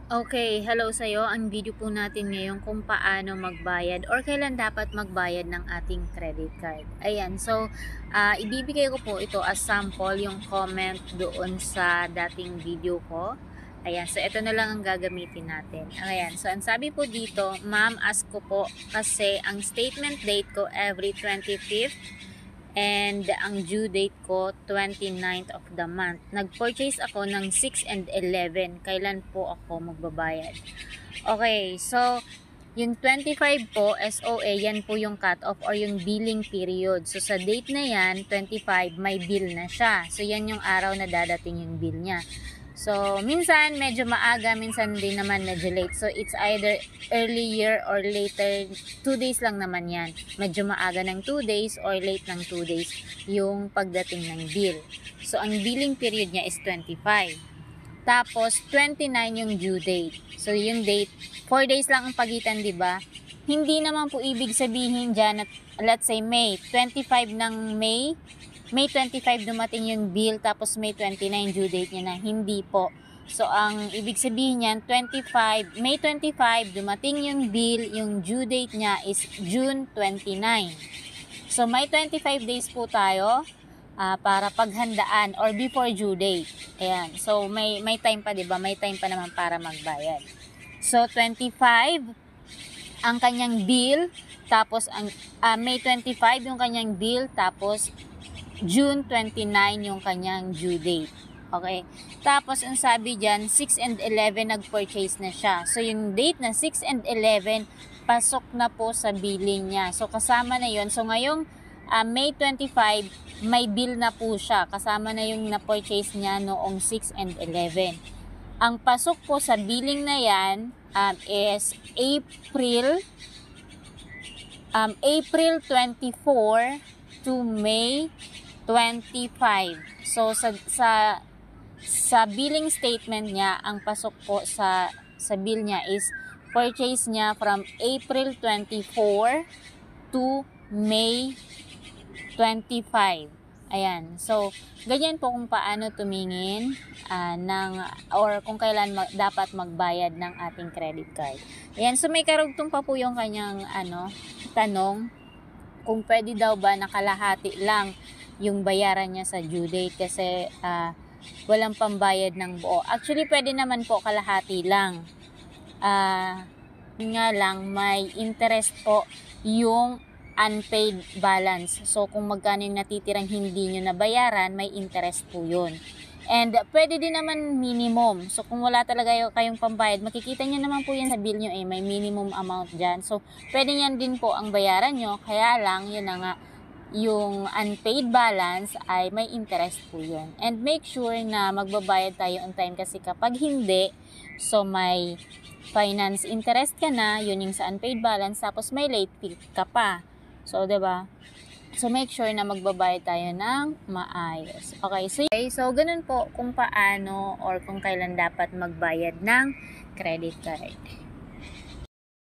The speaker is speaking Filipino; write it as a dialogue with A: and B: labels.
A: Okay, hello sa'yo. Ang video po natin ngayon kung paano magbayad or kailan dapat magbayad ng ating credit card. Ayan, so ibibigay ko po ito as sample, yung comment doon sa dating video ko. Ayan, so ito na lang ang gagamitin natin. Ayan, so ang sabi po dito, ma'am, ask ko po kasi ang statement date ko every 25th and ang due date ko 29th of the month. Nag-purchase ako ng 6 and 11. Kailan po ako magbabayad? Okay, so yung 25 po, SOA, yan po yung cut-off or yung billing period. So sa date na yan, 25, may bill na siya. So yan yung araw na dadating yung bill niya. So, minsan medyo maaga, minsan din naman medyo late. So, it's either earlier or later. 2 days lang naman yan. Medyo maaga ng 2 days or late ng 2 days yung pagdating ng bill. So, ang billing period niya is 25. Tapos, 29 yung due date. So, yung date, 4 days lang ang pagitan, di ba? Hindi naman po ibig sabihin dyan at let's say May 25 ng May 25 dumating yung bill, tapos May 29 due date niya na. Hindi po. So, ang ibig sabihin niyan, May 25 dumating yung bill, yung due date niya is June 29. So, may 25 days po tayo para paghandaan or before due date. Ayan. So, may time pa, diba? May time pa naman para magbayad. So, 25 ang kanyang bill, tapos ang May 25 yung kanyang bill, tapos June 29 yung kanyang due date. Okay? Tapos, ang sabi dyan, 6 and 11 nag-purchase na siya. So, yung date na 6 and 11, pasok na po sa billing niya. So, kasama na yon. So, ngayong May 25, may bill na po siya. Kasama na yung na-purchase niya noong 6 and 11. Ang pasok po sa billing na yan is April 24 to May 25. So sa billing statement niya, ang pasok po sa bill niya is purchase niya from April 24 to May 25. Ayan. So ganyan po kung paano tumingin or kung kailan dapat magbayad ng ating credit card. Ayan. So may karugtong pa po yung kanyang tanong kung pwede daw ba nakalahati lang yung bayaran niya sa due date kasi walang pambayad ng buo. Actually, pwede naman po kalahati lang. Nga lang, may interest po yung unpaid balance. So, kung magkano yung natitirang hindi nyo nabayaran, may interest po yun. And pwede din naman minimum. So, kung wala talaga kayong pambayad, makikita nyo naman po yan sa bill nyo may minimum amount dyan. So, pwede yan din po ang bayaran nyo. Kaya lang, yun na nga, yung unpaid balance ay may interest po yun. And make sure na magbabayad tayo on time kasi kapag hindi, so may finance interest ka na, yun yung sa unpaid balance, tapos may late fee ka pa. So, diba? So, make sure na magbabayad tayo ng maayos. Okay, so ganun po kung paano or kung kailan dapat magbayad ng credit card.